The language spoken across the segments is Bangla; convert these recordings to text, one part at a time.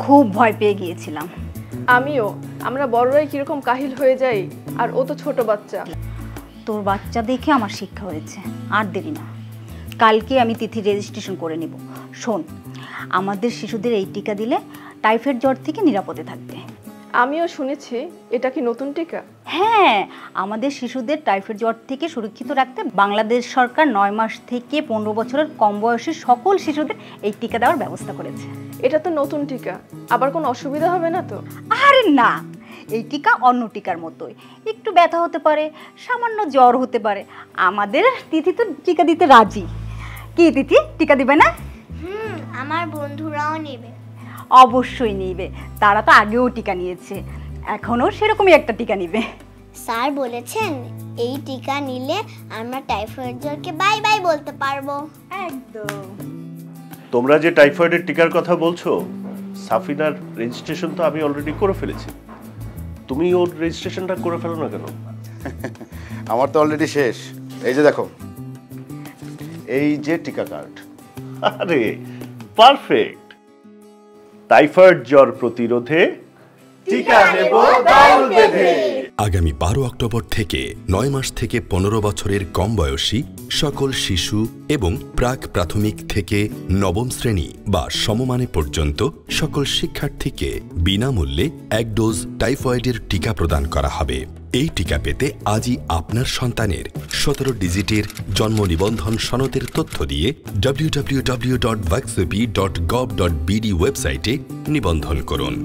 খুব ভয় পেয়ে গিয়েছিলাম। আমিও। আমরা বড়রাই কিরকম কাহিল হয়ে যাই, আর ও তো ছোট বাচ্চা। তোর বাচ্চা দেখে আমার শিক্ষা হয়েছে, আর দেরি না, কালকে আমি তিথি রেজিস্ট্রেশন করে নিব। শোন, আমাদের শিশুদের এই টিকা দিলে টাইফয়েড জ্বর থেকে নিরাপদে থাকবে। আমিও শুনেছি এটা কি নতুন টিকা? হ্যাঁ, আমাদের শিশুদের টাইফয়েড জ্বর থেকে সুরক্ষিত রাখতে বাংলাদেশ সরকার 9 মাস থেকে 15 বছরের কম বয়সী সকল শিশুদের এই টিকা দেওয়ার ব্যবস্থা করেছে। এটা তো নতুন টিকা, আবার কোনো অসুবিধা হবে না তো? আরে না, এই টিকা অন্য টিকার মতোই, একটু ব্যথা হতে পারে, সামান্য জ্বর হতে পারে। আমাদের তিথি তো টিকা দিতে রাজি। কি তিথি, টিকা দিবে না? আমার বন্ধুরাও নেবে। অবশ্যই নিবে, তারা তো আগেও টিকা নিয়েছে, এখনো সেরকমই একটা টিকা নিবে। স্যার বলেছেন এই টিকা নিলে আমরা টাইফয়েড জ্বরকে বাই বাই বলতে পারবো। একদম। তোমরা যে টাইফয়েডের টিকার কথা বলছো, সাফিনার রেজিস্ট্রেশন তো আমি অলরেডি করে ফেলেছি। তুমি ওর রেজিস্ট্রেশনটা করে ফেলো না কেন? আমার তো অলরেডি শেষ। এই যে দেখো, এই যে টিকা কার্ড। আরে পারফেক্ট। টাইফয়েড জ্বর প্রতিরোধে টিকা নেব দল বেঁধে। আগামী 12 অক্টোবর থেকে 9 মাস থেকে 15 বছরের কম বয়সী সকল শিশু এবং প্রাক প্রাথমিক থেকে নবম শ্রেণী বা সমমানে পর্যন্ত সকল শিক্ষার্থীকে বিনামূল্যে 1 ডোজ টাইফয়েডের টিকা প্রদান করা হবে। এই টিকা পেতে আজই আপনার সন্তানের 17 ডিজিটের জন্ম নিবন্ধন সনদের তথ্য দিয়ে www.vaccpi.gov.bd ওয়েবসাইটে নিবন্ধন করুন।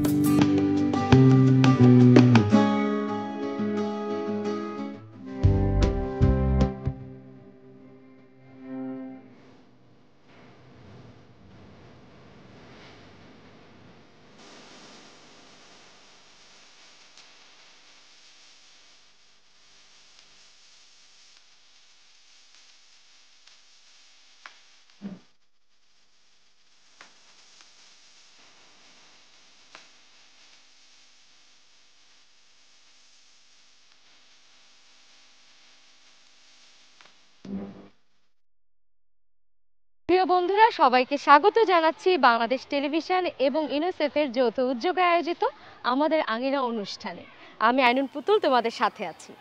প্রিয় বন্ধুরা, সবাইকে স্বাগত জানাচ্ছি বাংলাদেশ টেলিভিশন এবং ইউনিসেফের যৌথ উদ্যোগে আয়োজিত আমাদের আঙিনা অনুষ্ঠানে। আমি আইনুন পুতুল তোমাদের সাথে আছি।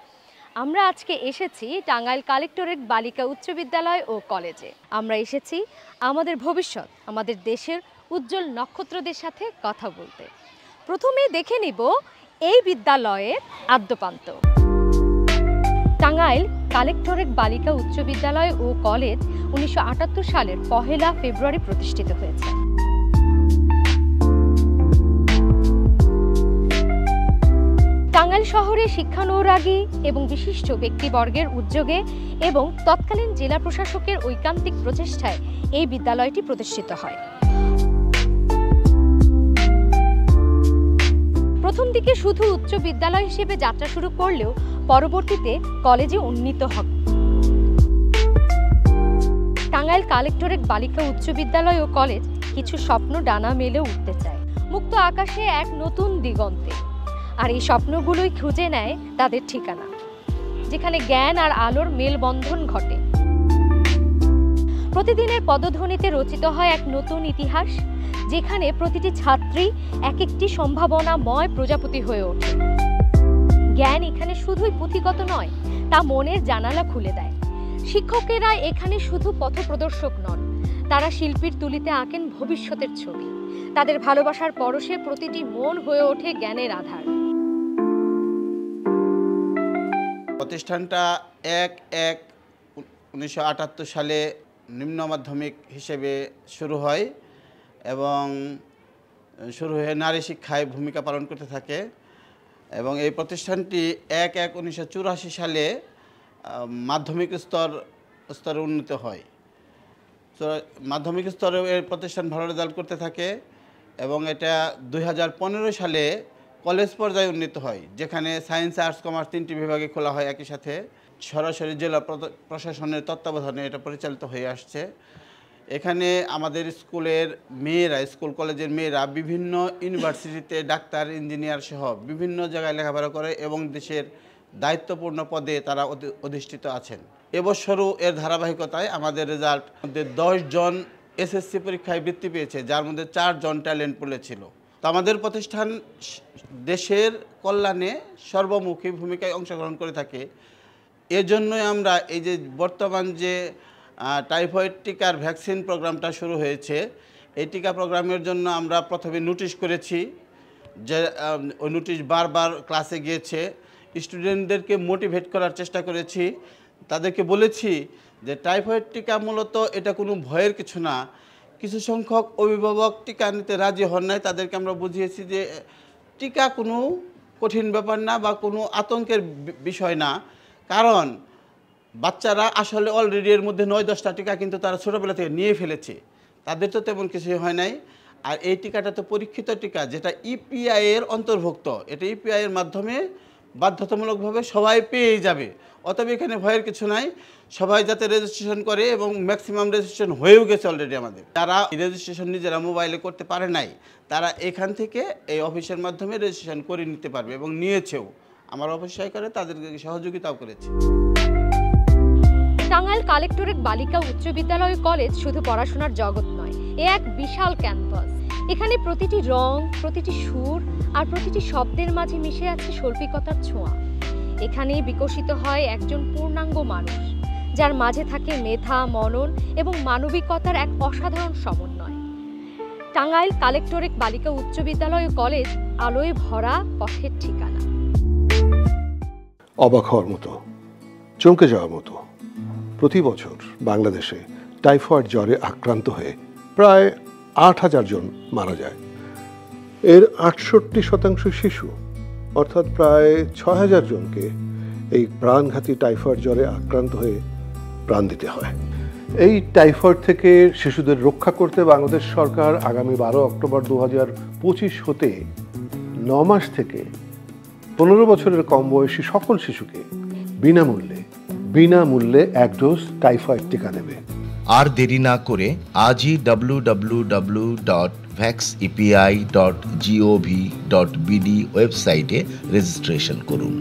আমরা আজকে এসেছি টাঙ্গাইল কালেক্টরেট বালিকা উচ্চ বিদ্যালয় ও কলেজে। আমরা এসেছি আমাদের ভবিষ্যৎ, আমাদের দেশের উজ্জ্বল নক্ষত্রদের সাথে কথা বলতে। প্রথমেই দেখে নিব এই বিদ্যালয়ের আদ্যপান্ত। টাঙ্গাইল কালেক্টরেট বালিকা উচ্চ বিদ্যালয় ও কলেজ 1978 সালের 1 ফেব্রুয়ারি প্রতিষ্ঠিত হয়েছে। টাঙ্গাইল শহরে শিক্ষানুরাগী এবং বিশিষ্ট ব্যক্তিবর্গের উদ্যোগে এবং তৎকালীন জেলা প্রশাসকের ঐকান্তিক প্রচেষ্টায় এই বিদ্যালয়টি প্রতিষ্ঠিত হয়। প্রথম দিকে শুধু উচ্চ বিদ্যালয় হিসেবে যাত্রা শুরু করলেও পরবর্তীতে কলেজে উন্নীত হয়। টাঙ্গাইল কালেক্টরেট বালিকা উচ্চ বিদ্যালয় ও কলেজ কিছু স্বপ্ন ডানা মেলে উঠতে চায় মুক্ত আকাশে এক নতুন দিগন্তে। আর এই স্বপ্নগুলোই খুঁজে নেয় তাদের ঠিকানা, যেখানে জ্ঞান আর আলোর মেলবন্ধন ঘটে। প্রতিদিনের পদধ্বনিতে রচিত হয় এক নতুন ইতিহাস, যেখানে প্রতিটি ছাত্রী এক একটি সম্ভাবনাময় প্রজাপতি হয়ে ওঠে। জ্ঞান এখানে শুধুই পুঁথিগত নয়, তা মনের জানালা খুলে দেয়। শিক্ষকেরা এখানে শুধু পথপ্রদর্শক নন, তারা শিল্পীর তুলিতে আঁকেন ভবিষ্যতের ছবি। তাদের ভালোবাসার পরশে প্রতিটি মন হয়ে ওঠে জ্ঞানের আধার। প্রতিষ্ঠানটা 1/1/1978 সালে নিম্ন মাধ্যমিক হিসেবে শুরু হয় এবং শুরু হয়ে নারী শিক্ষায় ভূমিকা পালন করতে থাকে এবং এই প্রতিষ্ঠানটি 1/1/1984 সালে মাধ্যমিক স্তরে উন্নীত হয়। মাধ্যমিক স্তরে এই প্রতিষ্ঠান ভালো রেজাল্ট করতে থাকে এবং এটা 2015 সালে কলেজ পর্যায়ে উন্নীত হয়, যেখানে সায়েন্স, আর্টস, কমার্স 3টি বিভাগে খোলা হয় একই সাথে। সরাসরি জেলা প্রশাসনের তত্ত্বাবধানে এটা পরিচালিত হয়ে আসছে। এখানে আমাদের স্কুলের মেয়েরা, স্কুল কলেজের মেয়েরা বিভিন্ন ইউনিভার্সিটিতে ডাক্তার, ইঞ্জিনিয়ার সহ বিভিন্ন জায়গায় লেখাপড়া করে এবং দেশের দায়িত্বপূর্ণ পদে তারা অধিষ্ঠিত আছেন। এবছরও এর ধারাবাহিকতায় আমাদের রেজাল্ট মধ্যে 10 জন এসএসসি পরীক্ষায় বৃত্তি পেয়েছে, যার মধ্যে 4 জন ট্যালেন্ট পুলে ছিল। তো আমাদের প্রতিষ্ঠান দেশের কল্যাণে সর্বমুখী ভূমিকায় অংশগ্রহণ করে থাকে। এজন্যই আমরা এই যে বর্তমান যে টাইফয়েড টিকার ভ্যাকসিন প্রোগ্রামটা শুরু হয়েছে, এই টিকা প্রোগ্রামের জন্য আমরা প্রথমে নোটিশ করেছি, যে ওই নোটিশ বারবার ক্লাসে গিয়েছে, স্টুডেন্টদেরকে মোটিভেট করার চেষ্টা করেছি, তাদেরকে বলেছি যে টাইফয়েড টিকা মূলত এটা কোনো ভয়ের কিছু না। কিছু সংখ্যক অভিভাবক টিকা নিতে রাজি হন নাই, তাদেরকে আমরা বুঝিয়েছি যে টিকা কোনো কঠিন ব্যাপার না বা কোনো আতঙ্কের বিষয় না, কারণ বাচ্চারা আসলে অলরেডি এর মধ্যে 9-10টা টিকা কিন্তু তারা ছোটোবেলা থেকে নিয়ে ফেলেছে, তাদের তো তেমন কিছুই হয় নাই। আর এই টিকাটা তো পরীক্ষিত টিকা, যেটা ইপিআই এর অন্তর্ভুক্ত, এটা ইপিআই এর মাধ্যমে বাধ্যতামূলকভাবে সবাই পেয়ে যাবে। অতএব এখানে ভয়ের কিছু নাই, সবাই যাতে রেজিস্ট্রেশন করে, এবং ম্যাক্সিমাম রেজিস্ট্রেশন হয়েও গেছে অলরেডি। আমাদের যারা রেজিস্ট্রেশন নিজেরা মোবাইলে করতে পারে নাই, তারা এখান থেকে এই অফিসের মাধ্যমে রেজিস্ট্রেশন করে নিতে পারবে, এবং নিয়েছেও। আমার অফিস সহকারে তাদেরকে সহযোগিতাও করেছে। টাঙ্গাইল কালেক্টরেট বালিকা উচ্চ বিদ্যালয় কলেজ শুধু পড়াশোনার জগৎ নয়, এ এক বিশাল ক্যাম্পাস। এখানে প্রতিটি রং, প্রতিটি সুর আর প্রতিটি শব্দের মাঝে মিশে আছে শৈল্পিকতার ছোঁয়া। এখানে বিকশিত হয় একজন পূর্ণাঙ্গ মানুষ, যার মাঝে থাকে মেধা, মনন এবং মানবিকতার এক অসাধারণ সমন্বয়। টাঙ্গাইল কালেক্টরেট বালিকা উচ্চ বিদ্যালয় কলেজ আলোয় ভরা পথের ঠিকানা। অবাক হওয়ার মতো, চমকে যাওয়ার মতো, প্রতি বছর বাংলাদেশে টাইফয়েড জ্বরে আক্রান্ত হয়ে প্রায় 8,000 জন মারা যায়। এর 68% শিশু, অর্থাৎ প্রায় 6,000 জনকে এই প্রাণঘাতী টাইফয়েড জ্বরে আক্রান্ত হয়ে প্রাণ দিতে হয়। এই টাইফয়েড থেকে শিশুদের রক্ষা করতে বাংলাদেশ সরকার আগামী 12 অক্টোবর 2025 হতে 9 মাস থেকে 15 বছরের কম বয়সী সকল শিশুকে বিনামূল্যে 1 ডোজ টাইফয়েড টিকা দেবে। আর দেরি না করে আজই www.vaxepi.gov.bd ওয়েবসাইটে রেজিস্ট্রেশন করুন।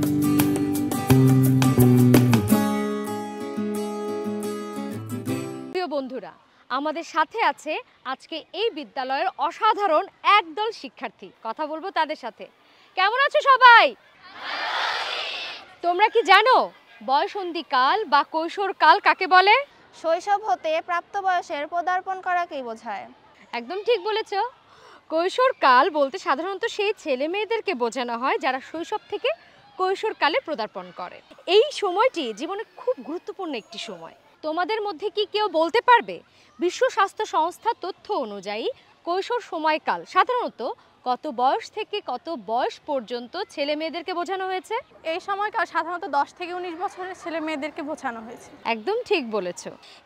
প্রিয় বন্ধুরা, আমাদের সাথে আছে আজকে এই বিদ্যালয়ের অসাধারণ একদল শিক্ষার্থী। কথা বলবো তাদের সাথে। কেমন আছো সবাই? তোমরা কি জানো বয়সন্ধিকাল বা কৈশোরকাল কাকে বলে? শৈশব হতে প্রাপ্ত বয়সের পদার্পণ করাকেই বোঝায়। একদম ঠিক বলেছ। কৈশোরকাল বলতে সাধারণত সেই ছেলে মেয়েদেরকে বোঝানো হয় যারা শৈশব থেকে কৈশোরকালে পদার্পণ করে। এই সময়টি জীবনে খুব গুরুত্বপূর্ণ একটি সময়। তোমাদের মধ্যে কি কেউ বলতে পারবে বিশ্ব স্বাস্থ্য সংস্থার তথ্য অনুযায়ী কৈশোর সময়কাল সাধারণত কত বয়স থেকে কত বয়স পর্যন্ত ছেলে মেয়েদেরকে বোঝানো হয়েছে? এই সময়কাল সাধারণত 10 থেকে 19 বছরের ছেলে মেয়েদেরকে বোঝানো হয়েছে। একদম ঠিক বলেছ।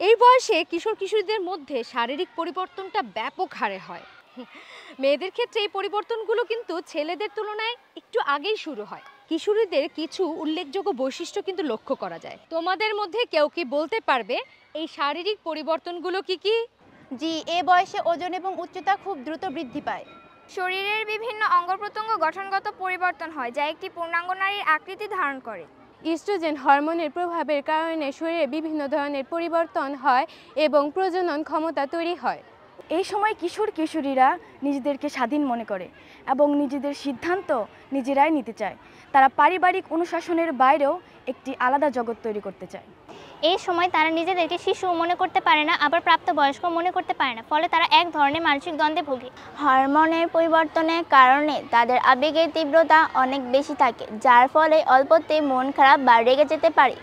এই বয়সে কিশোর কিশোরীদের মধ্যে শারীরিক পরিবর্তনটা ব্যাপক হারে হয়। মেয়েদের ক্ষেত্রে এই পরিবর্তনগুলো কিন্তু ছেলেদের তুলনায় একটু আগেই শুরু হয়। কিশোরীদের কিছু উল্লেখযোগ্য বৈশিষ্ট্য কিন্তু লক্ষ্য করা যায়। তোমাদের মধ্যে কেউ কি বলতে পারবে এই শারীরিক পরিবর্তনগুলো কি কি? জি, এই বয়সে ওজন এবং উচ্চতা খুব দ্রুত বৃদ্ধি পায়। শরীরের বিভিন্ন অঙ্গ প্রত্যঙ্গ গঠনগত পরিবর্তন হয়, যা একটি পূর্ণাঙ্গ নারীর আকৃতি ধারণ করে। ইস্ট্রোজেন হরমোনের প্রভাবের কারণে শরীরে বিভিন্ন ধরনের পরিবর্তন হয় এবং প্রজনন ক্ষমতা তৈরি হয়। এই সময় কিশোর কিশোরীরা নিজেদেরকে স্বাধীন মনে করে এবং নিজেদের সিদ্ধান্ত নিজেরাই নিতে চায়। তারা পারিবারিক অনুশাসনের বাইরেও একটি আলাদা জগৎ তৈরি করতে চায়। এই সময় তারা নিজেদেরকে শিশু মনে করতে পারে না, আবার প্রাপ্তবয়স্ক মনে করতে পারে না, ফলে তারা এক ধরনের মানসিক দ্বন্দ্বে ভোগে। হরমোনের পরিবর্তনের কারণে তাদের আবেগের তীব্রতা অনেক বেশি থাকে, যার ফলে অল্পতেই মন খারাপ বা রেগে যেতে পারে।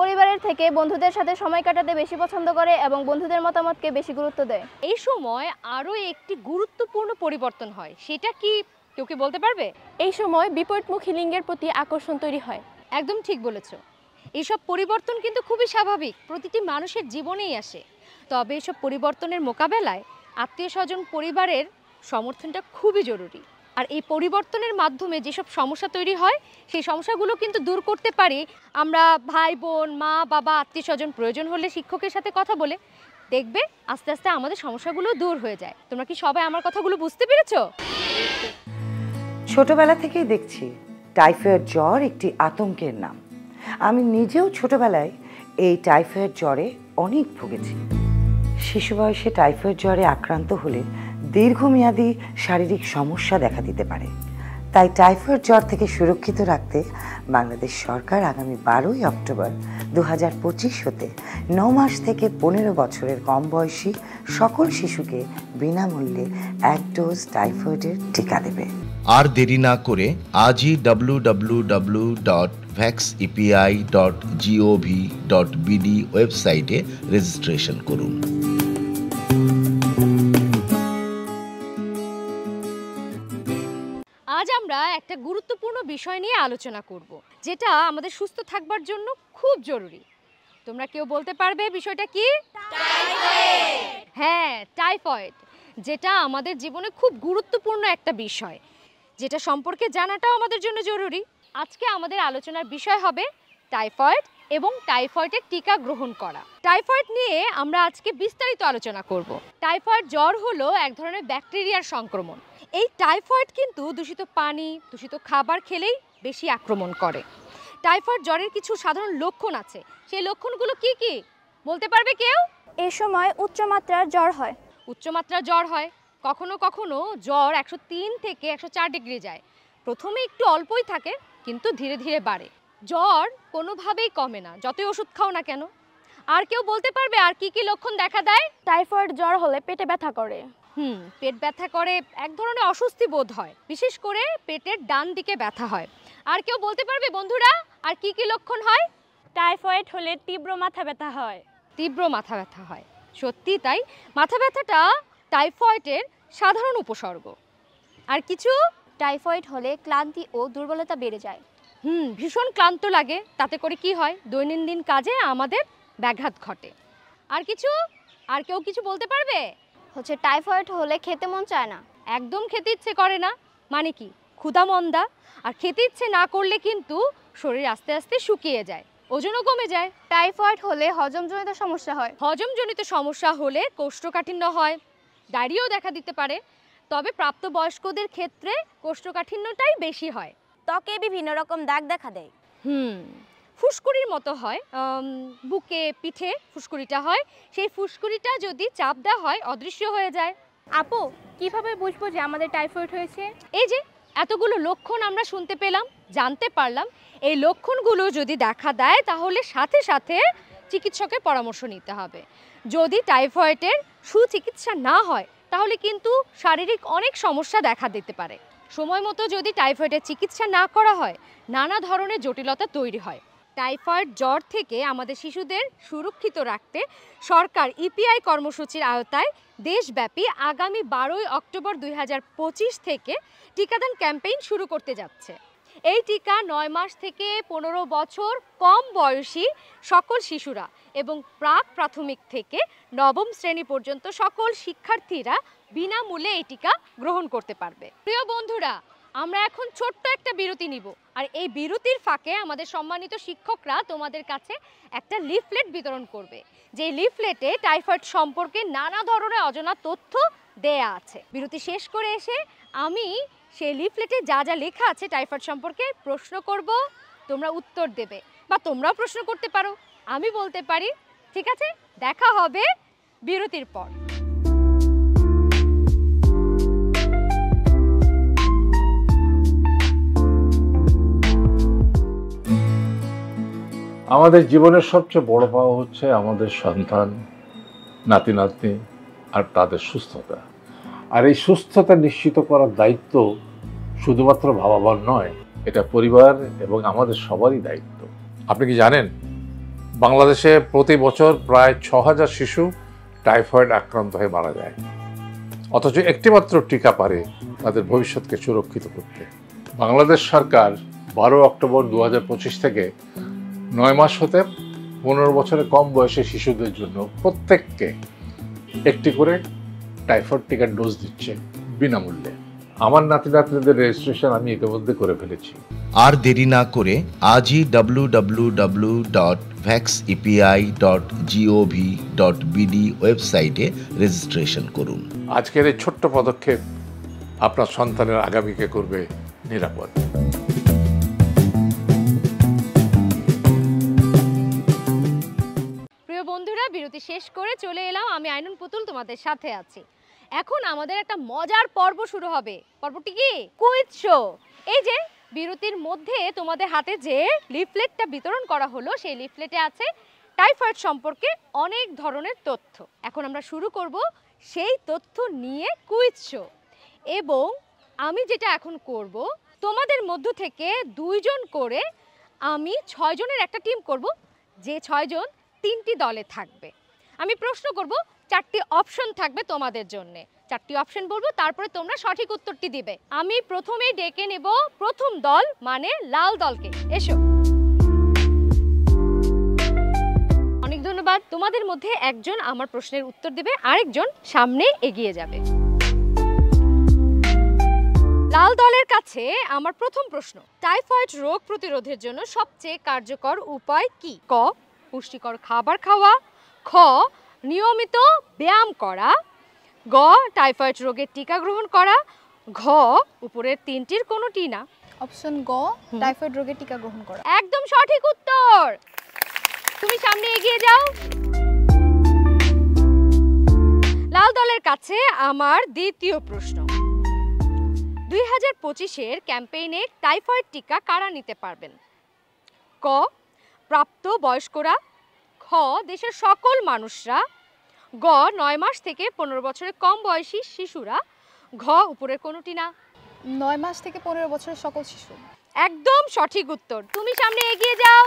পরিবারের থেকে বন্ধুদের সাথে সময় কাটাতে বেশি পছন্দ করে এবং বন্ধুদের মতামতকে বেশি গুরুত্ব দেয়। এই সময় আরও একটি গুরুত্বপূর্ণ পরিবর্তন হয়, সেটা কি কেউ কি বলতে পারবে? এই সময় বিপরীতমুখী লিঙ্গের প্রতি আকর্ষণ তৈরি হয়। একদম ঠিক বলেছ। এইসব পরিবর্তন কিন্তু খুবই স্বাভাবিক, প্রতিটি মানুষের জীবনেই আসে। তবে এসব পরিবর্তনের মোকাবেলায় আত্মীয় স্বজন পরিবারের সমর্থনটা খুবই জরুরি। আর এই পরিবর্তনের মাধ্যমে যেসব সমস্যা তৈরি হয় সেই সমস্যাগুলো কিন্তু দূর করতে পারি আমরা ভাই বোন, মা বাবা, আত্মীয় স্বজন, প্রয়োজন হলে শিক্ষকের সাথে কথা বলে। দেখবে আস্তে আস্তে আমাদের সমস্যাগুলো দূর হয়ে যায়। তোমরা কি সবাই আমার কথাগুলো বুঝতে পেরেছো? ছোটবেলা থেকেই দেখছি টাইফয়েড জ্বর একটি আতঙ্কের নাম। আমি নিজেও ছোটবেলায় এই টাইফয়েড জ্বরে অনেক ভুগেছি। শিশু বয়সে টাইফয়েড জ্বরে আক্রান্ত হলে দীর্ঘমেয়াদী শারীরিক সমস্যা দেখা দিতে পারে। তাই টাইফয়েড জ্বর থেকে সুরক্ষিত রাখতে বাংলাদেশ সরকার আগামী 12ই অক্টোবর 2025 হতে 9 মাস থেকে 15 বছরের কম বয়সী সকল শিশুকে বিনামূল্যে 1 ডোজ টাইফয়েডের টিকা দেবে। আর দেরি না করে আজই www.vaxepi.gov.bd ওয়েবসাইটে রেজিস্ট্রেশন করুন। আজ আমরা একটা গুরুত্বপূর্ণ বিষয় নিয়ে আলোচনা করব, যেটা আমাদের সুস্থ থাকবার জন্য খুব জরুরি। তোমরা কেউ বলতে পারবে বিষয়টা কি? হ্যাঁ, টাইফয়েড, যেটা আমাদের জীবনে খুব গুরুত্বপূর্ণ একটা বিষয়, যেটা সম্পর্কে জানাটাও আমাদের জন্য জরুরি। আজকে আমাদের আলোচনার বিষয় হবে টাইফয়েড এবং টাইফয়েডের টিকা গ্রহণ করা। টাইফয়েড নিয়ে আমরা আজকে বিস্তারিত আলোচনা করব। টাইফয়েড জ্বর হলো এক ধরনের ব্যাকটেরিয়ার সংক্রমণ। এই টাইফয়েড কিন্তু দূষিত পানি, দূষিত খাবার খেলেই বেশি আক্রমণ করে। টাইফয়েড জ্বরের কিছু সাধারণ লক্ষণ আছে। সেই লক্ষণগুলো কি কি বলতে পারবে কেউ? এ সময় উচ্চমাত্রার জ্বর হয়। উচ্চমাত্রার জ্বর হয়, কখনো কখনো জ্বর 103 থেকে 104 ডিগ্রি যায়। প্রথমে একটু অল্পই থাকে, কিন্তু ধীরে ধীরে বাড়ে। জ্বর কোনোভাবেই কমে না, যতই ওষুধ খাও না কেন। আর কেউ বলতে পারবে আর কি কি লক্ষণ দেখা দেয়? টাইফয়েড জ্বর হলে পেটে ব্যথা করে। পেট ব্যথা করে, এক ধরনের অস্বস্তি বোধ হয়, বিশেষ করে পেটের ডান দিকে ব্যথা হয়। আর কেউ বলতে পারবে বন্ধুরা আর কি কি লক্ষণ হয়? টাইফয়েড হলে তীব্র মাথা ব্যথা হয়। তীব্র মাথা ব্যথা হয়, সত্যি তাই। মাথা ব্যথাটা টাইফয়েডের সাধারণ উপসর্গ। আর কিছু? টাইফয়েড হলে ক্লান্তি ও দুর্বলতা বেড়ে যায়। ভীষণ ক্লান্ত লাগে, তাতে করে কি হয়? দৈনন্দিন কাজে আমাদের ব্যাঘাত ঘটে। আর কিছু? আর কেউ কিছু বলতে পারবে? টাইফয়েড হলে খেতে মন চায় না। একদম খেতে ইচ্ছে করে না, মানে কি? ক্ষুধা মন্দা। আর খেতে ইচ্ছে না করলে কিন্তু শরীর আস্তে আস্তে শুকিয়ে যায়, ওজনও কমে যায়। টাইফয়েড হলে হজমজনিত সমস্যা হয়। হজমজনিত সমস্যা হলে কোষ্ঠকাঠিন্য হয়, ডায়রিয়াও দেখা দিতে পারে। তবে প্রাপ্তবয়স্কদের ক্ষেত্রে কোষ্ঠকাঠিন্যটাই বেশি হয়। ত্বকে বিভিন্ন রকম দাগ দেখা দেয়। ফুসকুড়ির মতো হয়, বুকে পিঠে ফুসকুড়িটা হয়। সেই ফুসকুড়িটা যদি চাপ দেওয়া হয় অদৃশ্য হয়ে যায়। আপু, কিভাবে বুঝবো যে আমাদের টাইফয়েড হয়েছে? এই যে এতগুলো লক্ষণ আমরা শুনতে পেলাম, জানতে পারলাম। এই লক্ষণগুলো যদি দেখা দেয় তাহলে সাথে সাথে চিকিৎসকের পরামর্শ নিতে হবে। যদি টাইফয়েডের সুচিকিৎসা না হয় তাহলে কিন্তু শারীরিক অনেক সমস্যা দেখা দিতে পারে। সময় মতো যদি টাইফয়েডের চিকিৎসা না করা হয়, নানা ধরনের জটিলতা তৈরি হয়। টাইফয়েড জ্বর থেকে আমাদের শিশুদের সুরক্ষিত রাখতে সরকার ইপিআই কর্মসূচির আওতায় দেশব্যাপী আগামী 12ই অক্টোবর 2025 থেকে টিকাদান ক্যাম্পেইন শুরু করতে যাচ্ছে। এই টিকা 9 মাস থেকে 15 বছর কম বয়সী সকল শিশুরা এবং প্রাক প্রাথমিক থেকে নবম শ্রেণী পর্যন্ত সকল শিক্ষার্থীরা বিনামূল্যে এই টিকা গ্রহণ করতে পারবে। প্রিয় বন্ধুরা, আমরা এখন ছোট্ট একটা বিরতি নিব। আর এই বিরতির ফাঁকে আমাদের সম্মানিত শিক্ষকরা তোমাদের কাছে একটা লিফলেট বিতরণ করবে, যে লিফলেটে টাইফয়েড সম্পর্কে নানা ধরনের অজানা তথ্য দেয়া আছে। বিরতি শেষ করে এসে আমি সেই লিফলেটে যা যা লেখা আছে টাইফয়েড সম্পর্কে প্রশ্ন করব, তোমরা উত্তর দেবে, বা তোমরাও প্রশ্ন করতে পারো, আমি বলতে পারি। ঠিক আছে, দেখা হবে বিরতির পর। আমাদের জীবনের সবচেয়ে বড় পাওয়া হচ্ছে আমাদের সন্তান, নাতি নাতনি আর তাদের সুস্থতা। আর এই সুস্থতা নিশ্চিত করার দায়িত্ব শুধুমাত্র বাবা-মার নয়, এটা পরিবার এবং আমাদের সবারই দায়িত্ব। আপনি কি জানেন বাংলাদেশে প্রতি বছর প্রায় 6000 শিশু টাইফয়েড আক্রান্ত হয়ে মারা যায়, অথচ একটিমাত্র টিকা পারে তাদের ভবিষ্যৎকে সুরক্ষিত করতে। বাংলাদেশ সরকার 12 অক্টোবর 2025 থেকে 9 মাস হতে 15 বছরের কম বয়সী শিশুদের জন্য প্রত্যেককে একটি করে টাইফয়েড টিকার ডোজ দিচ্ছে বিনামূল্যে। আমার নাতি নাতনিদের রেজিস্ট্রেশন আমি ইতিমধ্যে করে ফেলেছি। আর দেরি না করে আজই www.vaxepi.gov.bd ওয়েবসাইটে রেজিস্ট্রেশন করুন। আজকের এই ছোট্ট পদক্ষেপ আপনার সন্তানের আগামীকে করবে নিরাপদ। প্রিয় বন্ধুরা, বিরতি শেষ করে চলে এলাম আমি আইনুন পুতুল, তোমাদের সাথে আছি। এখন আমাদের একটা মজার পর্ব শুরু হবে। পর্বটি কি? Quiz show. এই যে বিরতির মধ্যে তোমাদের হাতে যে লিফলেটটা বিতরণ করা হলো, সেই লিফলেটে আছে টাইফয়েড সম্পর্কে অনেক ধরনের তথ্য। এখন আমরা শুরু করব সেই তথ্য নিয়ে কুইজ শো। এবং আমি যেটা এখন করব, তোমাদের মধ্য থেকে 2 জন করে আমি 6 জনের একটা টিম করব, যে 6 জন 3টি দলে থাকবে। আমি প্রশ্ন করব, 4টি অপশন থাকবে তোমাদের জন্য। 4টি অপশন বলবো, তারপরে তোমরা সঠিক উত্তরটি দিবে। আমি প্রথমেই ডেকে নেব প্রথম দল, মানে লাল দলকে। এসো। অনেক ধন্যবাদ। তোমাদের মধ্যে একজন আমার প্রশ্নের উত্তর দিবে, আরেকজন সামনে এগিয়ে যাবে। লাল দলের কাছে আমার প্রথম প্রশ্ন, টাইফয়েড রোগ প্রতিরোধের জন্য সবচেয়ে কার্যকর উপায় কি? ক, পুষ্টিকর খাবার খাওয়া। খ, নিয়মিত ব্যায়াম করা। গ, টাইফয়েড রোগের টিকা গ্রহণ করা। ঘ, উপরের 3টির কোনোটি না। অপশন গ, টাইফয়েড রোগের টিকা গ্রহণ করা। একদম সঠিক উত্তর। তুমি সামনে এগিয়ে যাও। লাল দলের কাছে আমার দ্বিতীয় প্রশ্ন, 2025-এর ক্যাম্পেইনে টাইফয়েড টিকা কারা নিতে পারবেন? ক, প্রাপ্ত বয়স্করা। খ, দেশের সকল মানুষরা। গ, 9 মাস থেকে 15 বছরের কম বয়সী শিশুরা। ঘ, উপরের কোনোটি না। 9 মাস থেকে 15 বছরের সকল শিশু। একদম সঠিক উত্তর। তুমি সামনে এগিয়ে যাও।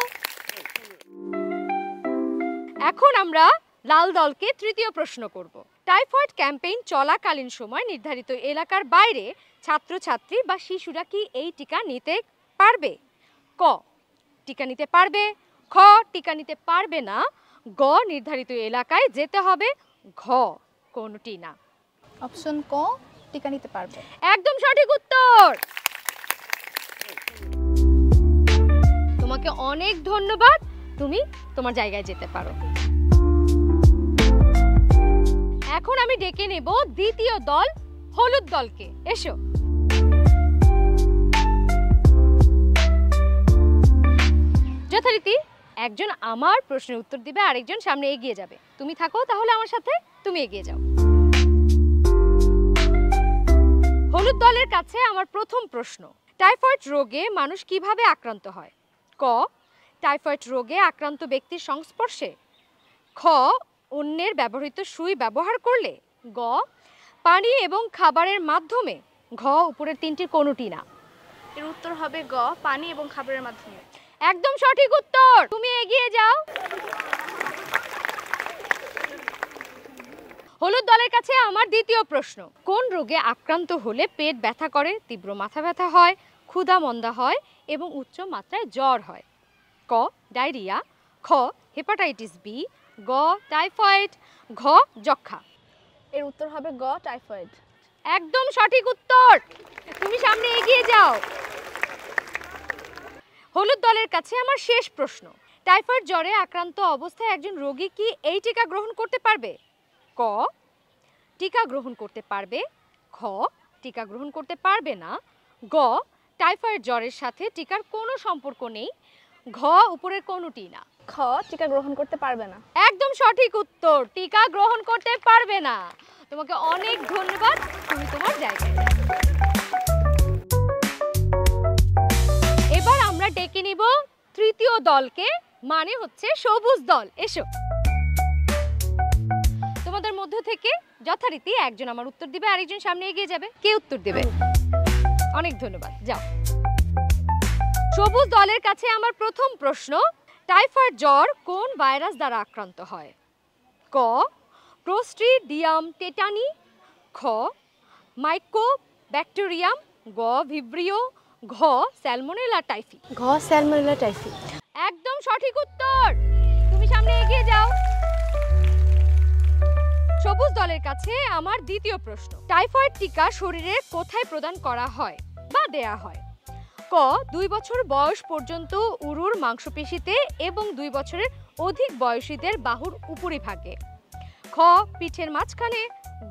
এখন আমরা লাল দলকে তৃতীয় প্রশ্ন করব। টাইফয়েড ক্যাম্পেইন চলাকালীন সময় নির্ধারিত এলাকার বাইরে ছাত্রছাত্রী বা শিশুরা কি এই টিকা নিতে পারবে? ক, টিকা নিতে পারবে। খ, টিকা নিতে পারবে না। গ, নির্ধারিত এলাকায় যেতে হবে। ঘ, কোনটি না। অপশন ক, টিকা নিতে পারবে। একদম সঠিক উত্তর। তোমাকে অনেক ধন্যবাদ। তুমি তোমার জায়গায় যেতে পারো। এখন আমি ডেকে নেব দ্বিতীয় দল, হলুদ দলকে। এসো। যথারীতি একজন আমার প্রশ্নের উত্তর দিবে, আরেকজন সামনে এগিয়ে যাবে। তুমি থাকো তাহলে আমার সাথে, তুমি এগিয়ে যাও। হলুদ দলের কাছে আমার প্রথম প্রশ্ন, টাইফয়েড রোগে মানুষ কিভাবে আক্রান্ত হয়? ক, টাইফয়েড রোগে আক্রান্ত ব্যক্তির সংস্পর্শে। খ, অন্যের ব্যবহৃত সুই ব্যবহার করলে। গ, পানি এবং খাবারের মাধ্যমে। ঘ, উপরের 3টির কোনোটি না। এর উত্তর হবে গ, পানি এবং খাবারের মাধ্যমে। একদম সঠিক উত্তর। তুমি এগিয়ে যাও। হলুদ দলের কাছে আমার দ্বিতীয় প্রশ্ন, কোন রোগে আক্রান্ত হলে পেট ব্যথা করে, তীব্র মাথা ব্যথা হয়, ক্ষুধা মন্দা হয় এবং উচ্চ মাত্রায় জ্বর হয়? ক, ডায়রিয়া। খ, হেপাটাইটিস বি। গ, টাইফয়েড। ঘ, যক্ষা। এর উত্তর হবে গ, টাইফয়েড। একদম সঠিক উত্তর। তুমি সামনে এগিয়ে যাও। হলুদ দলের কাছে আমার শেষ প্রশ্ন, টাইফয়েড জ্বরে আক্রান্ত অবস্থায় একজন রোগী কি এই টিকা গ্রহণ করতে পারবে? ক, টিকা গ্রহণ করতে পারবে। খ, টিকা গ্রহণ করতে পারবে না। গ, টাইফয়েড জ্বরের সাথে টিকার কোনো সম্পর্ক নেই। ঘ, উপরের কোনোটি না। খ, টিকা গ্রহণ করতে পারবে না। একদম সঠিক উত্তর, টিকা গ্রহণ করতে পারবে না। তোমাকে অনেক ধন্যবাদ। তুমি তোমার জায়গায়। এবার আমরা ডেকে নিব তৃতীয় দলকে, মানে হচ্ছে সবুজ দল। এসো। তোমাদের মধ্য থেকে যথারীতি একজন আমার উত্তর দিবে, আরেকজন সামনে এগিয়ে যাবে। কে উত্তর দেবে? অনেক ধন্যবাদ। যাও। সবুজ দলের কাছে আমার প্রথম প্রশ্ন, টাইফয়েড জ্বর কোন ভাইরাস দ্বারা আক্রান্ত হয়? ক, ক্লোস্ট্রিডিয়াম টেটানি। খ, মাইকোব্যাকটেরিয়াম। গ, ভিব্রিও। ঘ, স্যালমোনেলা টাইফি। ঘ, স্যালমোনেলা টাইফি। একদম সঠিক উত্তর। তুমি সামনে এগিয়ে যাও। সবুজ দলের কাছে আমার দ্বিতীয় প্রশ্ন, টাইফয়েড টিকা শরীরে কোথায় প্রদান করা হয় বা দেয়া হয়? ক, 2 বছর বয়স পর্যন্ত উরুর মাংসপেশিতে এবং 2 বছরের অধিক বয়সীদের বাহুর উপরিভাগে। খ, পিঠের মাঝখানে।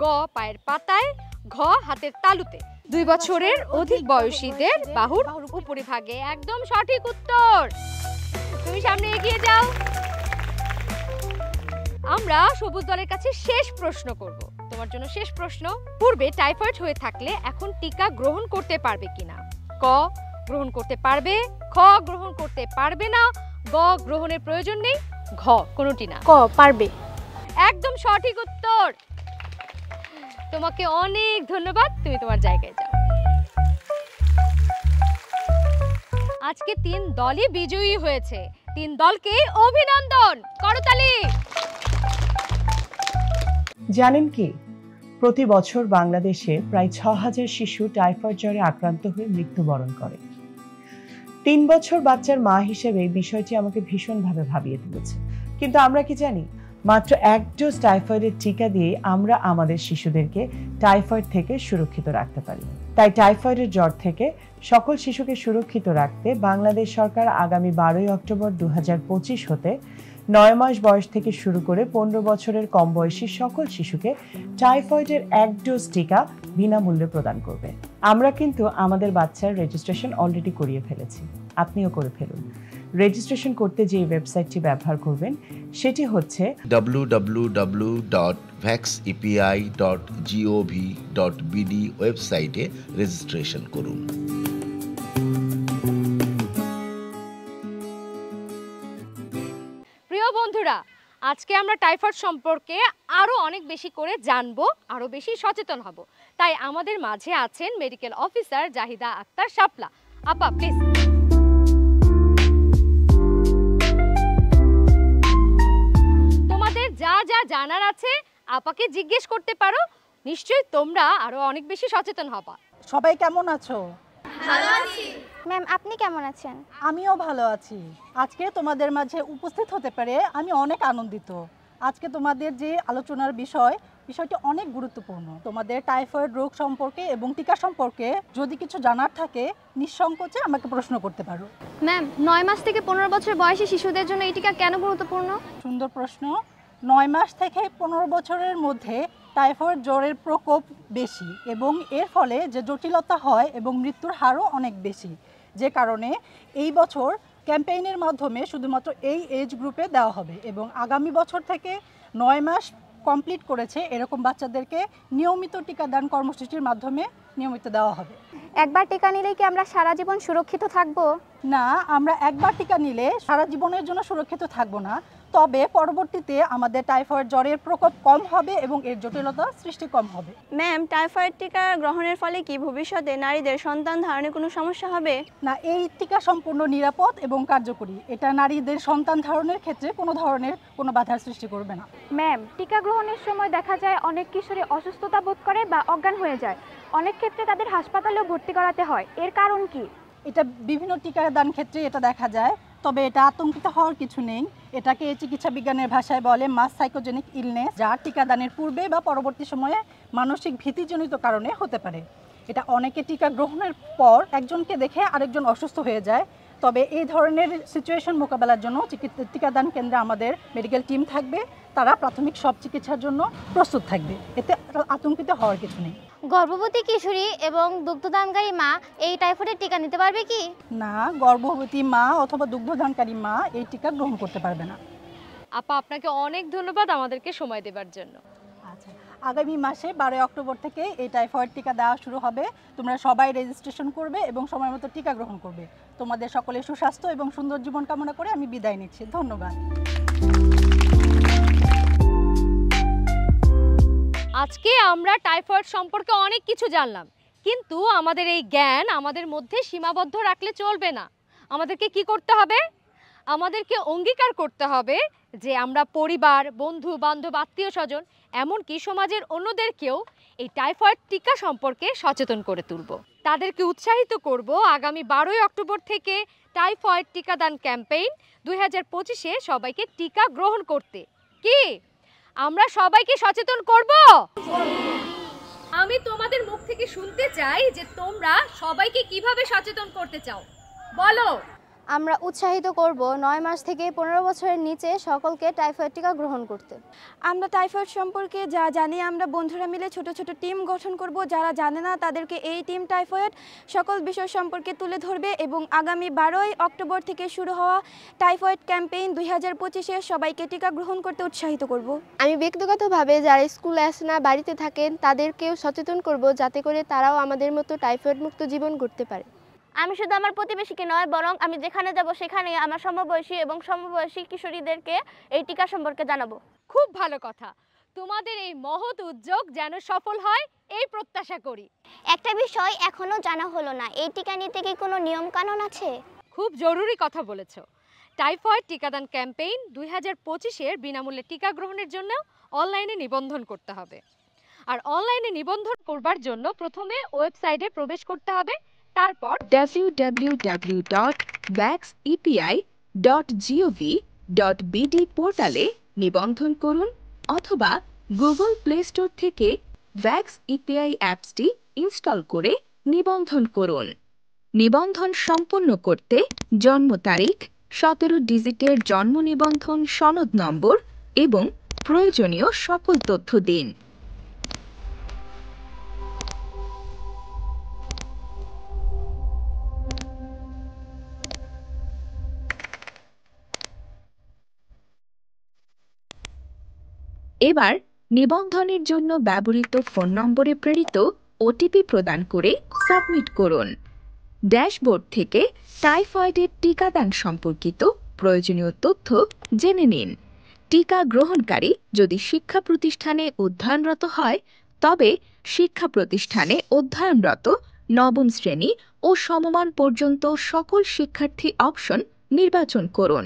গ, পায়ের পাতায়। ঘ, হাতের তালুতে। 2 বছরের অধিক বয়সীদের বাহুর উপরিভাগে। একদম সঠিক উত্তর। তুমি সামনে এগিয়ে যাও। আমরা সবুজ দলের কাছে শেষ প্রশ্ন করব। তোমার জন্য শেষ প্রশ্ন, পূর্বে টাইফয়েড হয়ে থাকলে এখন টিকা গ্রহণ করতে পারবে কিনা? ক গ্রহণ করতে পারবে, খ গ্রহণ করতে পারবে না, গ গ্রহণের প্রয়োজন নেই, ঘ কোনোটি না। ক পারবে। একদম সঠিক উত্তর। তোমাকে অনেক ধন্যবাদ, তুমি তোমার জায়গায় যাও। আজকে 3 দলই বিজয়ী হয়েছে, 3 দলকে অভিনন্দন, করতালি। জানেন কি, প্রতি বছর বাংলাদেশে প্রায় ৬,০০০ শিশু টাইফয়েড জ্বরে আক্রান্ত হয়ে মৃত্যুবরণ করে। 3 বছর বাচ্চার মা হিসেবে বিষয়টি আমাকে ভীষণভাবে ভাবিয়ে তুলেছে। কিন্তু আমরা কি জানি, মাত্র 1 ডোজ টাইফয়েডের টিকা দিয়ে আমরা আমাদের শিশুদেরকে টাইফয়েড থেকে সুরক্ষিত রাখতে পারি। তাই টাইফয়েডের জ্বর থেকে সকল শিশুকে সুরক্ষিত রাখতে বাংলাদেশ সরকার আগামী 12 অক্টোবর 2025 হতে 9 মাস বয়স থেকে শুরু করে 15 বছরের কম বয়সী সকল শিশুকে টাইফয়েডের 1 ডোজ টিকা বিনামূল্যে প্রদান করবে। আমরা কিন্তু আমাদের বাচ্চার রেজিস্ট্রেশন অলরেডি করিয়ে ফেলেছি, আপনিও করে ফেলুন। রেজিস্ট্রেশন করতে যে ওয়েবসাইটটি ব্যবহার করবেন সেটি হচ্ছে www.vaxepi.gov.bd ওয়েবসাইটে রেজিস্ট্রেশন করুন। প্রিয় বন্ধুরা, আজকে আমরা টাইফয়েড সম্পর্কে আরো অনেক বেশি করে জানবো, আরো বেশি সচেতন হব। তাই আমাদের মাঝে আছেন মেডিকেল অফিসার জাহিদা আক্তার শাপলা। আপা প্লিজ। তোমাদের যা যা জানার আছে আপাকে জিজ্ঞেস করতে পারো, নিশ্চয়ই তোমরা আরো অনেক বেশি সচেতন হবা। সবাই কেমন আছো? ভালো আছি। ম্যাম আপনি কেমন আছেন? আমিও ভালো আছি। আজকে তোমাদের মাঝে উপস্থিত হতে পারে আমি অনেক আনন্দিত। আজকে তোমাদের যে আলোচনার বিষয়টি অনেক গুরুত্বপূর্ণ। তোমাদের টাইফয়েড রোগ সম্পর্কে এবং টিকা সম্পর্কে যদি কিছু জানার থাকে নিঃসংকোচে আমাকে প্রশ্ন করতে পারো। ম্যাম 9 মাস থেকে 15 বছর বয়সী শিশুদের জন্য এই টিকা কেন গুরুত্বপূর্ণ? সুন্দর প্রশ্ন। 9 মাস থেকে 15 বছরের মধ্যে টাইফয়েড জ্বরের প্রকোপ বেশি এবং এর ফলে যে জটিলতা হয় এবং মৃত্যুর হারও অনেক বেশি, যে কারণে এই বছর ক্যাম্পেইনের মাধ্যমে শুধুমাত্র এই এজ গ্রুপে দেওয়া হবে এবং আগামী বছর থেকে 9 মাস কমপ্লিট করেছে এরকম বাচ্চাদেরকে নিয়মিত টিকাদান কর্মসূচির মাধ্যমে নিয়মিত দেওয়া হবে। একবার টিকা নিলেই কি আমরা সারা জীবন সুরক্ষিত থাকব? না, আমরা একবার টিকা নিলে সারা জীবনের জন্য সুরক্ষিত থাকব না, তবে পরবর্তীতে আমাদের টাইফয়েড জ্বরের প্রকোপ কম হবে এবং এর জটিলতা সৃষ্টি কম হবে। ম্যাম টাইফয়েড টিকা গ্রহণের ফলে কি ভবিষ্যতে নারীদের সন্তান ধারণে কোনো সমস্যা হবে? না, এই টিকা সম্পূর্ণ নিরাপদ এবং কার্যকরী। এটা নারীদের সন্তান ধারণের ক্ষেত্রে কোনো ধরনের কোনো বাধার সৃষ্টি করবে না। ম্যাম টিকা গ্রহণের সময় দেখা যায় অনেক কিশোরী অসুস্থতা বোধ করে বা অজ্ঞান হয়ে যায়, অনেক ক্ষেত্রে তাদের হাসপাতালেও ভর্তি করাতে হয়, এর কারণ কি? এটা বিভিন্ন টিকাদান ক্ষেত্রে এটা দেখা যায়, তবে এটা আতঙ্কিত হওয়ার কিছু নেই। এটাকে চিকিৎসা বিজ্ঞানের ভাষায় বলে মাস সাইকোজেনিক ইলনেস, যা টিকাদানের পূর্বে বা পরবর্তী সময়ে মানসিক ভীতিজনিত কারণে হতে পারে। এটা অনেকে টিকা গ্রহণের পর একজনকে দেখে আরেকজন অসুস্থ হয়ে যায়, তবে এই ধরনের সিচুয়েশন মোকাবেলার জন্য টিকাদান কেন্দ্রে আমাদের মেডিকেল টিম থাকবে, তারা প্রাথমিক সব চিকিৎসার জন্য প্রস্তুত থাকবে, এতে আতঙ্কিত হওয়ার কিছু নেই। গর্ভবতী কিশোরী এবং দুগ্ধদানকারী মা এই টাইফয়েডের টিকা নিতে পারবে কি? না, গর্ভবতী মা অথবা দুগ্ধদানকারী মা এই টিকা গ্রহণ করতে পারবে না। আপা আপনাকে অনেক ধন্যবাদ আমাদেরকে সময় দেওয়ার জন্য। আচ্ছা, আগামী মাসে 12 অক্টোবর থেকে এই টাইফয়েড টিকা দেওয়া শুরু হবে। তোমরা সবাই রেজিস্ট্রেশন করবে এবং সময় মতো টিকা গ্রহণ করবে। তোমাদের সকলের সুস্বাস্থ্য এবং সুন্দর জীবন কামনা করে আমি বিদায় নিচ্ছি। ধন্যবাদ। আজকে আমরা টাইফয়েড সম্পর্কে অনেক কিছু জানলাম, কিন্তু আমাদের এই জ্ঞান আমাদের মধ্যে সীমাবদ্ধ রাখলে চলবে না। আমাদেরকে কি করতে হবে? আমাদেরকে অঙ্গীকার করতে হবে যে আমরা পরিবার, বন্ধু বান্ধব, আত্মীয় স্বজন, এমনকি সমাজের অন্যদেরকেও এই টাইফয়েড টিকা সম্পর্কে সচেতন করে তুলব। তাদেরকে উৎসাহিত করব আগামী 12 অক্টোবর থেকে টাইফয়েড টিকাদান ক্যাম্পেইন 2025-এ সবাইকে টিকা গ্রহণ করতে। কি আমরা সবাইকে সচেতন করব? আমি তোমাদের মুখ থেকে শুনতে চাই যে তোমরা সবাইকে কিভাবে সচেতন করতে চাও, বলো। আমরা উৎসাহিত করব 9 মাস থেকে 15 বছরের নিচে সকলকে টাইফয়েড টিকা গ্রহণ করতে। আমরা টাইফয়েড সম্পর্কে যা জানি আমরা বন্ধুরা মিলে ছোট ছোট টিম গঠন করব, যারা জানে না তাদেরকে এই টিম টাইফয়েড সকল বিষয় সম্পর্কে তুলে ধরবে এবং আগামী 12 অক্টোবর থেকে শুরু হওয়া টাইফয়েড ক্যাম্পেইন 2025-এ সবাইকে টিকা গ্রহণ করতে উৎসাহিত করব। আমি ব্যক্তিগতভাবে যারা স্কুলে আসে না, বাড়িতে থাকেন, তাদেরকেও সচেতন করব যাতে করে তারাও আমাদের মতো টাইফয়েড মুক্ত জীবন গড়তে পারে। আমি শুধু আমার প্রতিবেশীকে নয়, বরং আমি যেখানে যাব সেখানে আমার সমবয়সী এবং সমবয়সী কিশোরীদেরকে এই টিকা সম্পর্কে জানাবো। খুব ভালো কথা। তোমাদের এই মহৎ উদ্যোগ যেন সফল হয় এই প্রত্যাশা করি। একটা বিষয় এখনো জানা হলো না, এই টিকা নিতে কি কোনো নিয়ম কানুন আছে? খুব জরুরি কথা বলেছ। টাইফয়েড টিকাদান ক্যাম্পেইন 2025-এর বিনামূল্যে টিকা গ্রহণের জন্য অনলাইনে নিবন্ধন করতে হবে। আর অনলাইনে নিবন্ধন করবার জন্য প্রথমে ওয়েবসাইটে প্রবেশ করতে হবে, তারপর www.vaxepi.gov.bd পোর্টালে নিবন্ধন করুন অথবা গুগল প্লে স্টোর থেকে ভ্যাক্স ইপিআই অ্যাপসটি ইনস্টল করে নিবন্ধন করুন। নিবন্ধন সম্পন্ন করতে জন্ম তারিখ, 17 ডিজিটের জন্ম নিবন্ধন সনদ নম্বর এবং প্রয়োজনীয় সকল তথ্য দিন। এবার নিবন্ধনের জন্য ব্যবহৃত ফোন নম্বরে প্রেরিত ওটিপি প্রদান করে সাবমিট করুন। ড্যাশবোর্ড থেকে টাইফয়েডের টিকাদান সম্পর্কিত প্রয়োজনীয় তথ্য জেনে নিন। টিকা গ্রহণকারী যদি শিক্ষা প্রতিষ্ঠানে অধ্যয়নরত হয় তবে শিক্ষা প্রতিষ্ঠানে অধ্যয়নরত নবম শ্রেণী ও সমমান পর্যন্ত সকল শিক্ষার্থী অপশন নির্বাচন করুন।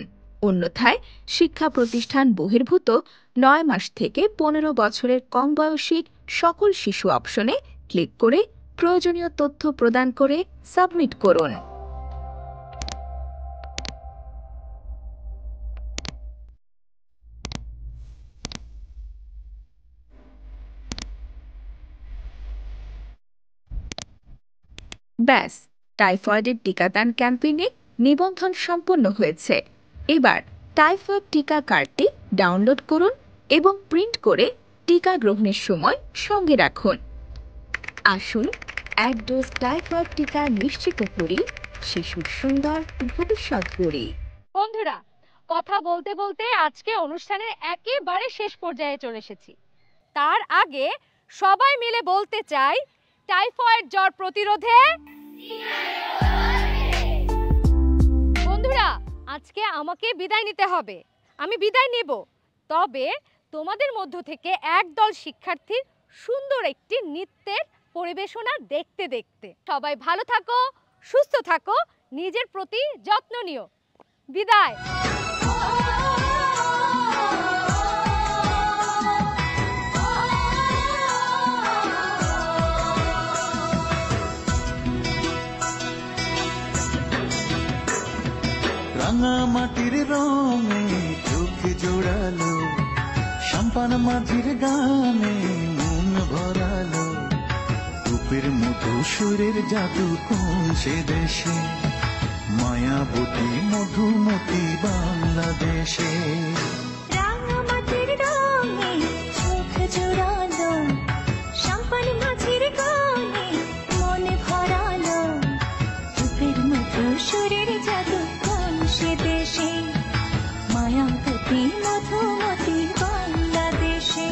অন্যথায় শিক্ষা প্রতিষ্ঠান বহির্ভূত 9 মাস থেকে 15 বছরের কম বয়সী সকল শিশু অপশনে ক্লিক করে প্রয়োজনীয় তথ্য প্রদান করে সাবমিট করুন। ব্যাস, টাইফয়েডের টিকাদান ক্যাম্পেইনে নিবন্ধন সম্পন্ন হয়েছে। এবার টাইফয়েড টিকা কার্ডটি ডাউনলোড করুন এবং প্রিন্ট করে টিকা গ্রহণের সময় সঙ্গে রাখুন। আসুন এক ডোজ টাইফয়েড টিকা নিশ্চিত করি শিশুর সুন্দর ভবিষ্যৎ গড়ি। বন্ধুরা, কথা বলতে বলতে আজকে অনুষ্ঠানের একেবারে শেষ পর্যায়ে চলে এসেছি। তার আগে সবাই মিলে বলতে চাই, টাইফয়েড জ্বর প্রতিরোধে। বন্ধুরা, আজকে আমাকে বিদায় নিতে হবে, আমি বিদায় নেব। তবে তোমাদের মধ্য থেকে একদল শিক্ষার্থীর সুন্দর একটি নৃত্যের পরিবেশনা দেখতে দেখতে সবাই ভালো থাকো, সুস্থ থাকো, নিজের প্রতি যত্ন নিও। বিদায়। রাঙা মাটির রঙে চোখ জোড়ালো, সম্পান মাঝির গানে মন ভরালো, রূপের মতো সুরের জাদু কোন সে দেশে, মায়াবতী মধুমতি বাংলাদেশে। রাঙা মাটির রঙে চোখ জোড়ালো, সম্পান মাঝির গানে মন ভরালো, রূপের মতো সুরের জাদু সে দেশে, মায়াবতী মধুমতি বাংলাদেশে।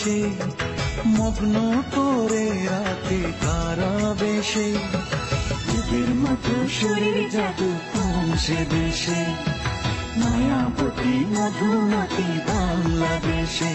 মিশে মগ্ন করে রাতে কারা বেশে রূপের মতো শরীর জাদু পৌঁছে দেশে মায়াবতী মধুমতি বাংলাদেশে।